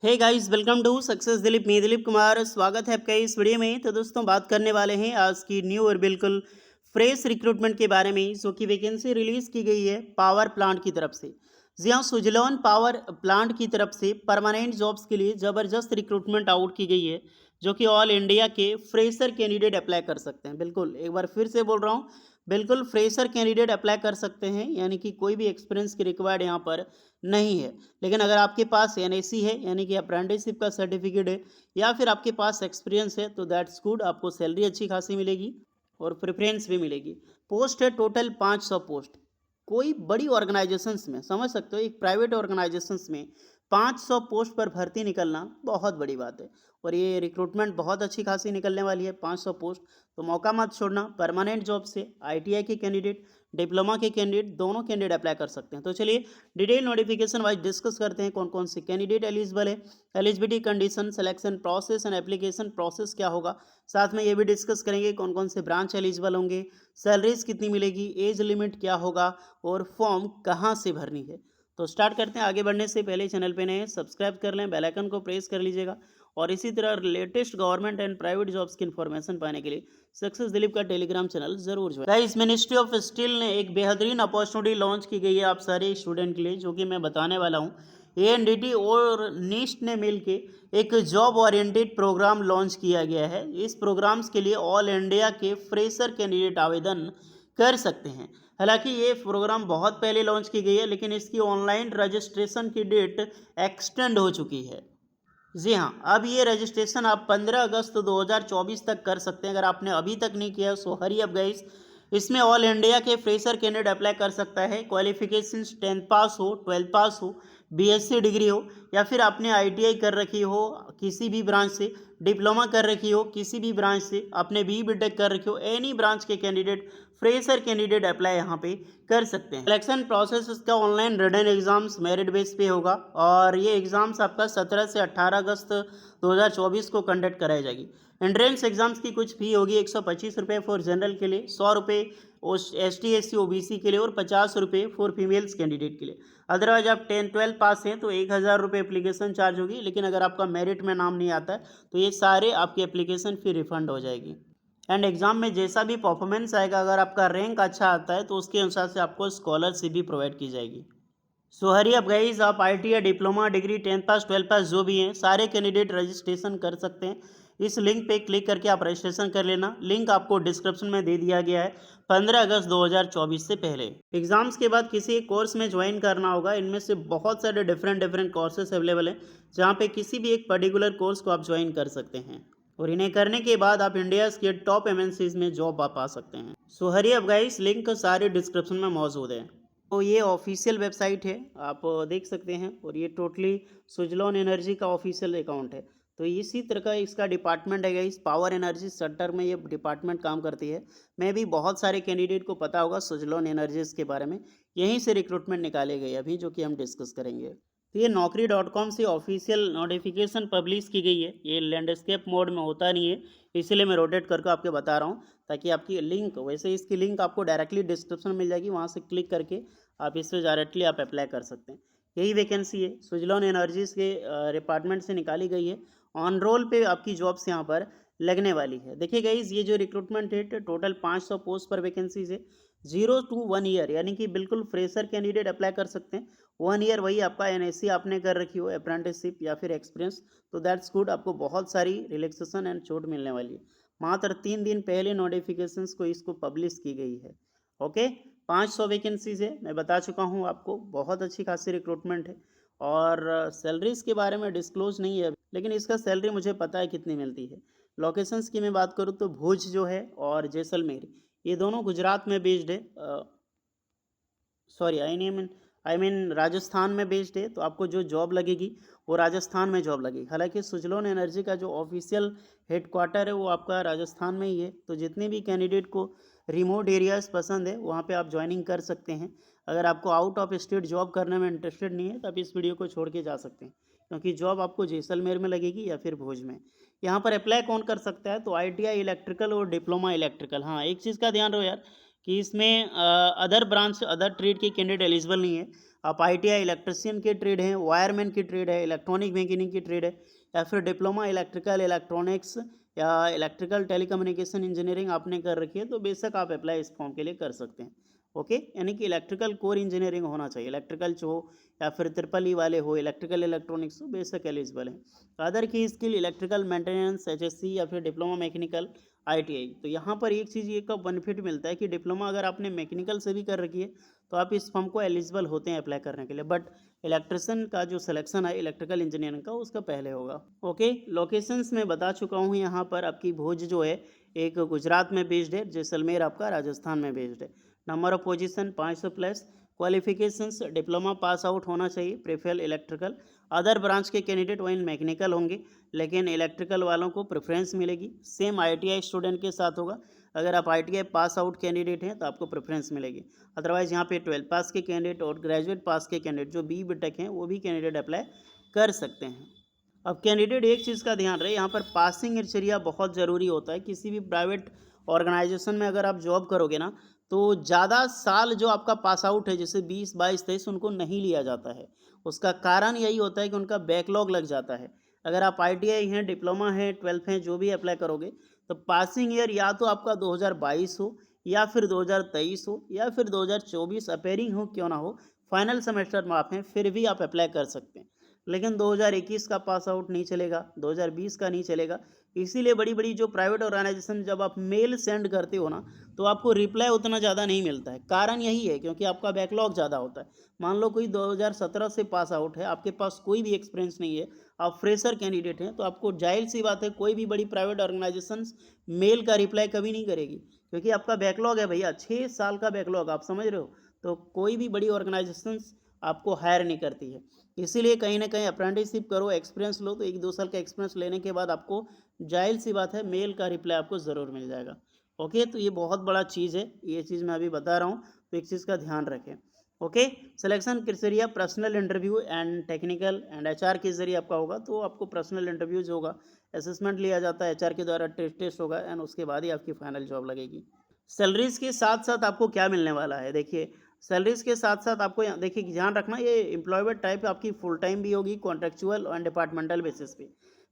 Hey guys, welcome to success Dilip. मैं दिलीप कुमार, स्वागत है आपका इस वीडियो में। तो दोस्तों, बात करने वाले हैं आज की न्यू और बिल्कुल फ्रेश रिक्रूटमेंट के बारे में, जो कि वैकेंसी रिलीज की गई है पावर प्लांट की तरफ से। जी हाँ, सुजलॉन पावर प्लांट की तरफ से परमानेंट जॉब्स के लिए ज़बरदस्त रिक्रूटमेंट आउट की गई है, जो कि ऑल इंडिया के फ्रेशर कैंडिडेट अप्लाई कर सकते हैं। बिल्कुल, एक बार फिर से बोल रहा हूँ, बिल्कुल फ्रेशर कैंडिडेट अप्लाई कर सकते हैं, यानी कि कोई भी एक्सपीरियंस की रिक्वायर्ड यहाँ पर नहीं है। लेकिन अगर आपके पास एनएसी है, यानी कि अप्रेंटिसशिप का सर्टिफिकेट है, या फिर आपके पास एक्सपीरियंस है, तो दैट्स गुड। आपको सैलरी अच्छी खासी मिलेगी और प्रेफरेंस भी मिलेगी। पोस्ट है टोटल 500 पोस्ट। कोई बड़ी ऑर्गेनाइजेशंस में, समझ सकते हो, एक प्राइवेट ऑर्गेनाइजेशंस में 500 पोस्ट पर भर्ती निकलना बहुत बड़ी बात है। और ये रिक्रूटमेंट बहुत अच्छी खासी निकलने वाली है, 500 पोस्ट। तो मौका मत छोड़ना। परमानेंट जॉब से आईटीआई के कैंडिडेट, डिप्लोमा के कैंडिडेट, दोनों कैंडिडेट अप्लाई कर सकते हैं। तो चलिए डिटेल नोटिफिकेशन वाइज डिस्कस करते हैं कौन कौन से कैंडिडेट एलिजिबल है, eligibility condition, selection process and application process क्या होगा। साथ में ये भी डिस्कस करेंगे कौन कौन से ब्रांच एलिजिबल होंगे, सैलरीज कितनी मिलेगी, एज लिमिट क्या होगा और फॉर्म कहाँ से भरनी है। तो स्टार्ट करते हैं। आगे बढ़ने से पहले चैनल पे नए सब्सक्राइब कर लें, बेल आइकन को प्रेस कर लीजिएगा। और इसी तरह latest government and private jobs की इन्फॉर्मेशन पाने के लिए सक्सेस दिलीप का टेलीग्राम चैनल जरूर join. Guys, ministry of steel ने एक बेहतरीन अपॉर्चुनिटी लॉन्च की गई है आप सारे स्टूडेंट के लिए, जो कि मैं बताने वाला हूँ। एएनडीटी और निस्ट ने मिलके एक जॉब ओरिएंटेड प्रोग्राम लॉन्च किया गया है। इस प्रोग्राम्स के लिए ऑल इंडिया के फ्रेशर कैंडिडेट आवेदन कर सकते हैं। हालांकि ये प्रोग्राम बहुत पहले लॉन्च की गई है, लेकिन इसकी ऑनलाइन रजिस्ट्रेशन की डेट एक्सटेंड हो चुकी है। जी हाँ, अब ये रजिस्ट्रेशन आप 15 अगस्त 2024 तक कर सकते हैं। अगर आपने अभी तक नहीं किया सो हरी अप गाइस। इसमें ऑल इंडिया के फ्रेशर कैंडिडेट अप्लाई कर सकता है। क्वालिफिकेशन 10th पास हो, 12th पास हो, बीएससी डिग्री हो, या फिर आपने आईटीआई कर रखी हो किसी भी ब्रांच से, डिप्लोमा कर रखी हो किसी भी ब्रांच से, आपने बीटेक कर रखी हो, एनी ब्रांच के कैंडिडेट, फ्रेशर कैंडिडेट अप्लाई यहाँ पे कर सकते हैं। सिलेक्शन प्रोसेस इसका online written exams merit base पे होगा, और ये एग्जाम्स आपका 17 से 18 अगस्त 2024 को कंडक्ट कराई जाएगी। एंट्रेंस एग्जाम्स की कुछ फी होगी 125 रुपये फॉर जनरल के लिए, 100 रुपये ST SC OBC के लिए, और 50 रुपये फॉर फीमेल्स कैंडिडेट के लिए। अदरवाइज आप 10th 12th पास हैं तो 1000 रुपये एप्लीकेशन चार्ज होगी। लेकिन अगर आपका मेरिट में नाम नहीं आता है तो ये सारे आपकी एप्लीकेशन फी रिफंड हो जाएगी। एंड एग्जाम में जैसा भी परफॉर्मेंस आएगा, अगर आपका रैंक अच्छा आता है तो उसके अनुसार से आपको स्कॉलरशिप भी प्रोवाइड की जाएगी। सो हरी अप गाइस, आप आईटी या डिप्लोमा डिग्री 10th पास 12th पास जो भी हैं, सारे कैंडिडेट रजिस्ट्रेशन कर सकते हैं। इस लिंक पे क्लिक करके आप रजिस्ट्रेशन कर लेना। लिंक आपको डिस्क्रिप्शन में दे दिया गया है। 15 अगस्त 2024 से पहले एग्जाम्स के बाद किसी एक कोर्स में ज्वाइन करना होगा। इनमें से बहुत सारे डिफरेंट कोर्सेस अवेलेबल हैं, जहाँ पे किसी भी एक पर्टिकुलर कोर्स को आप ज्वाइन कर सकते हैं, और इन्हें करने के बाद आप इंडिया के टॉप एमएनसीज में जॉब आप पा सकते हैं। सो हरी अप गाइस, लिंक सारे डिस्क्रिप्शन में मौजूद है। तो ये ऑफिशियल वेबसाइट है, आप देख सकते हैं। और ये टोटली सुजलॉन एनर्जी का ऑफिशियल अकाउंट है। तो इसी तरह का इसका डिपार्टमेंट है, इस पावर एनर्जी सेक्टर में ये डिपार्टमेंट काम करती है। मैं भी बहुत सारे कैंडिडेट को पता होगा सुजलॉन एनर्जीज के बारे में। यहीं से रिक्रूटमेंट निकाले गए अभी, जो कि हम डिस्कस करेंगे। तो ये naukri.com से ऑफिशियल नोटिफिकेशन पब्लिश की गई है। ये लैंडस्केप मोड में होता नहीं है, इसीलिए मैं रोटेट करके आपको बता रहा हूँ, ताकि आपकी लिंक, वैसे इसकी लिंक आपको डायरेक्टली डिस्क्रिप्शन में मिल जाएगी, वहाँ से क्लिक करके आप इससे डायरेक्टली आप अप्लाई कर सकते हैं। यही वैकेंसी है, सुजलॉन एनर्जीज के डिपार्टमेंट से निकाली गई है। ऑन रोल पे आपकी जॉब्स यहाँ पर लगने वाली है। देखिए गाइस, ये जो रिक्रूटमेंट है टोटल 500 पोस्ट पर वैकेंसीज है। 0 to 1 ईयर, यानी कि बिल्कुल फ्रेशर कैंडिडेट अप्लाई कर सकते हैं। 1 ईयर वही आपका एनएससी आपने कर रखी हो, अप्रेंटिसशिप या फिर एक्सपीरियंस, तो दैट्स गुड। आपको बहुत सारी रिलैक्सेशन एंड छूट मिलने वाली है। मात्र 3 दिन पहले नोटिफिकेशंस को इसको पब्लिश की गई है। ओके, 500 वैकेंसीज है, मैं बता चुका हूँ आपको। बहुत अच्छी खासी रिक्रूटमेंट है। और सैलरीज के बारे में डिस्क्लोज नहीं है अभी, लेकिन इसका सैलरी मुझे पता है कितनी मिलती है। लोकेशंस की मैं बात करूँ तो भुज जो है और जैसलमेर, ये दोनों गुजरात में बेस्ड है। सॉरी, आई मीन राजस्थान में बेस्ड है। तो आपको जो जॉब लगेगी वो राजस्थान में जॉब लगेगी। हालांकि सुजलॉन एनर्जी का जो ऑफिशियल हेडक्वार्टर है वो आपका राजस्थान में ही है। तो जितने भी कैंडिडेट को रिमोट एरियाज पसंद है, वहाँ पे आप ज्वाइनिंग कर सकते हैं। अगर आपको आउट ऑफ स्टेट जॉब करने में इंटरेस्टेड नहीं है तो आप इस वीडियो को छोड़ के जा सकते हैं, क्योंकि जॉब आपको जैसलमेर में लगेगी या फिर भुज में। यहाँ पर अप्लाई कौन कर सकता है, तो आईटीआई इलेक्ट्रिकल और डिप्लोमा इलेक्ट्रिकल। हाँ, एक चीज़ का ध्यान रहो यार, कि इसमें अदर ब्रांच, अदर ट्रेड के कैंडिडेट एलिजिबल नहीं है। आप ITI इलेक्ट्रिशियन के ट्रेड हैं, वायरमैन की ट्रेड है, इलेक्ट्रॉनिक मैकेनिक की ट्रेड है, या फिर डिप्लोमा इलेक्ट्रिकल इलेक्ट्रॉनिक्स या इलेक्ट्रिकल टेलीकम्युनिकेशन इंजीनियरिंग आपने कर रखी है, तो बेशक आप अप्लाई इस फॉर्म के लिए कर सकते हैं। ओके, यानी कि इलेक्ट्रिकल कोर इंजीनियरिंग होना चाहिए, इलेक्ट्रिकल हो या फिर ट्रिपल ई वाले हो, इलेक्ट्रिकल इलेक्ट्रॉनिक्स हो, बेशक एलिजिबल है। अदर की स्किल इलेक्ट्रिकल मेंटेनेंस HSC या फिर डिप्लोमा मैकेनिकल ITI। तो यहाँ पर एक चीज़ ये का बेनिफिट मिलता है कि डिप्लोमा अगर आपने मैकेनिकल से भी कर रखी है तो आप इस फॉर्म को एलिजिबल होते हैं अप्लाई करने के लिए, बट इलेक्ट्रिशियन का जो सिलेक्शन है इलेक्ट्रिकल इंजीनियरिंग का उसका पहले होगा। ओके, लोकेशंस में बता चुका हूँ, यहाँ पर आपकी भुज जो है एक गुजरात में बेस्ड है, जैसलमेर आपका राजस्थान में बेस्ड है। Number of position 500 plus. Qualifications diploma pass out होना चाहिए, प्रेफर इलेक्ट्रिकल। अदर ब्रांच के कैंडिडेट वहीं मैकेनिकल होंगे, लेकिन इलेक्ट्रिकल वालों को प्रेफरेंस मिलेगी। सेम ITI स्टूडेंट के साथ होगा, अगर आप ITI पास आउट कैंडिडेट हैं तो आपको प्रेफरेंस मिलेगी। अदरवाइज यहाँ पे 12 पास के कैंडिडेट और ग्रेजुएट पास के कैंडिडेट जो BTech हैं वो भी कैंडिडेट अप्लाई कर सकते हैं। अब कैंडिडेट एक चीज़ का ध्यान रहे, यहाँ पर पासिंग क्राइटेरिया बहुत ज़रूरी होता है। किसी भी प्राइवेट ऑर्गेनाइजेशन में अगर आप जॉब करोगे ना, तो ज़्यादा साल जो आपका पास आउट है जैसे 20, 22, 23 उनको नहीं लिया जाता है। उसका कारण यही होता है कि उनका बैकलॉग लग जाता है। अगर आप ITI हैं, डिप्लोमा है, 12th हैं, जो भी अप्लाई करोगे तो पासिंग ईयर या तो आपका 2022 हो या फिर 2023 हो या फिर 2024 अपेयरिंग हो क्यों ना हो, फाइनल सेमेस्टर में आप हैं फिर भी आप अप्लाई कर सकते हैं। लेकिन 2021 का पास आउट नहीं चलेगा, 2020 का नहीं चलेगा। इसीलिए बड़ी बड़ी जो प्राइवेट ऑर्गेनाइजेशन जब आप मेल सेंड करते हो ना तो आपको रिप्लाई उतना ज़्यादा नहीं मिलता है। कारण यही है क्योंकि आपका बैकलॉग ज़्यादा होता है। मान लो कोई 2017 से पास आउट है, आपके पास कोई भी एक्सपीरियंस नहीं है, आप फ्रेशर कैंडिडेट हैं, तो आपको जाहिर सी बात है कोई भी बड़ी प्राइवेट ऑर्गेनाइजेशन मेल का रिप्लाई कभी नहीं करेगी, क्योंकि आपका बैकलॉग है भैया, 6 साल का बैकलॉग, आप समझ रहे हो। तो कोई भी बड़ी ऑर्गेनाइजेशन आपको हायर नहीं करती है। इसीलिए कहीं ना कहीं अप्रेंटिसशिप करो, एक्सपीरियंस लो, तो 1-2 साल का एक्सपीरियंस लेने के बाद आपको जाहिर सी बात है मेल का रिप्लाई आपको ज़रूर मिल जाएगा। ओके, तो ये बहुत बड़ा चीज़ है, ये चीज़ मैं अभी बता रहा हूँ, तो एक चीज़ का ध्यान रखें। Okay, selection criteria personal interview and technical and HR के जरिए आपका होगा। तो आपको पर्सनल इंटरव्यूज होगा, असेसमेंट लिया जाता है, HR के द्वारा टेस्ट होगा एंड उसके बाद ही आपकी फाइनल जॉब लगेगी। सैलरीज के साथ साथ आपको क्या मिलने वाला है, देखिए सैलरीज के साथ साथ आपको देखिए ध्यान रखना, ये एम्प्लॉयमेंट टाइप आपकी फुल टाइम भी होगी, कॉन्ट्रेक्चुअल और डिपार्टमेंटल बेसिस पे।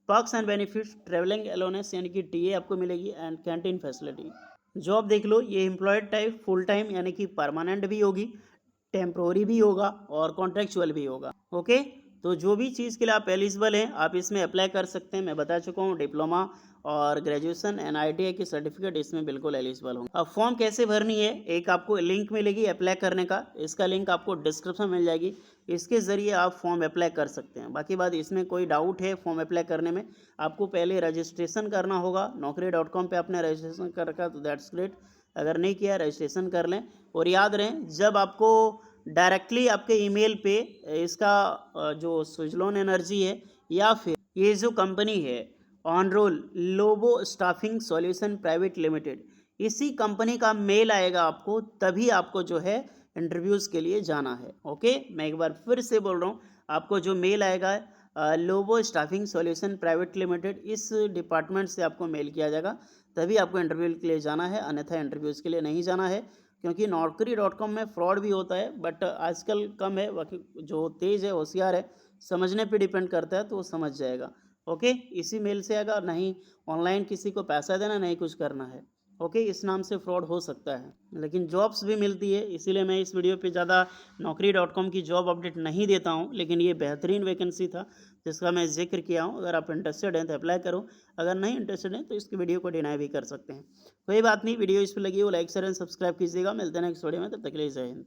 पर्क्स एंड बेनिफिट्स, ट्रेवलिंग अलोनेस यानी कि TA आपको मिलेगी एंड कैंटीन फैसिलिटी। जॉब देख लो, ये एम्प्लॉयड टाइप फुल टाइम यानी कि परमानेंट भी होगी, टेम्प्रोरी भी होगा और कॉन्ट्रेक्चुअल भी होगा। ओके, तो जो भी चीज़ के लिए आप एलिजिबल हैं आप इसमें अप्लाई कर सकते हैं। मैं बता चुका हूँ डिप्लोमा और ग्रेजुएशन एंड ITI की सर्टिफिकेट इसमें बिल्कुल एलिजिबल होंगे। अब फॉर्म कैसे भरनी है, एक आपको लिंक मिलेगी अप्लाई करने का, इसका लिंक आपको डिस्क्रिप्शन मिल जाएगी, इसके ज़रिए आप फॉर्म अप्लाई कर सकते हैं। बाकी बात इसमें कोई डाउट है फॉर्म अप्लाई करने में, आपको पहले रजिस्ट्रेशन करना होगा। naukri.com पे आपने रजिस्ट्रेशन कर रखा तो दैट्स ग्रेट, अगर नहीं किया रजिस्ट्रेशन कर लें। और याद रहें, जब आपको डायरेक्टली आपके ईमेल पे इसका जो सुजलोन एनर्जी है या फिर ये जो कंपनी है on roll Lobo staffing solution private limited, इसी कंपनी का मेल आएगा आपको, तभी आपको जो है इंटरव्यूज़ के लिए जाना है। ओके, मैं एक बार फिर से बोल रहा हूँ, आपको जो मेल आएगा Lobo staffing solution private limited, इस डिपार्टमेंट से आपको मेल किया जाएगा, तभी आपको इंटरव्यू के लिए जाना है, अन्यथा इंटरव्यूज़ के लिए नहीं जाना है। क्योंकि naukri.com में फ्रॉड भी होता है, बट आजकल कम है, बाकी जो तेज़ है होशियार है समझने पे डिपेंड करता है, तो वो समझ जाएगा। ओके, इसी मेल से आएगा, नहीं ऑनलाइन किसी को पैसा देना, नहीं कुछ करना है। ओके, इस नाम से फ्रॉड हो सकता है, लेकिन जॉब्स भी मिलती है, इसीलिए मैं इस वीडियो पे ज़्यादा naukri.com की जॉब अपडेट नहीं देता हूँ, लेकिन ये बेहतरीन वैकेंसी था जिसका मैं जिक्र किया हूँ। अगर आप इंटरेस्टेड हैं तो अप्लाई करो, अगर नहीं इंटरेस्टेड हैं तो इसकी वीडियो को डिनाई भी कर सकते हैं। कोई बात नहीं, वीडियो इस पर लगी हो लाइक शेयर एंड सब्सक्राइब कीजिएगा। मिलते हैं नेक्स्ट वीडियो में, तब तक के लिए जय हिंद।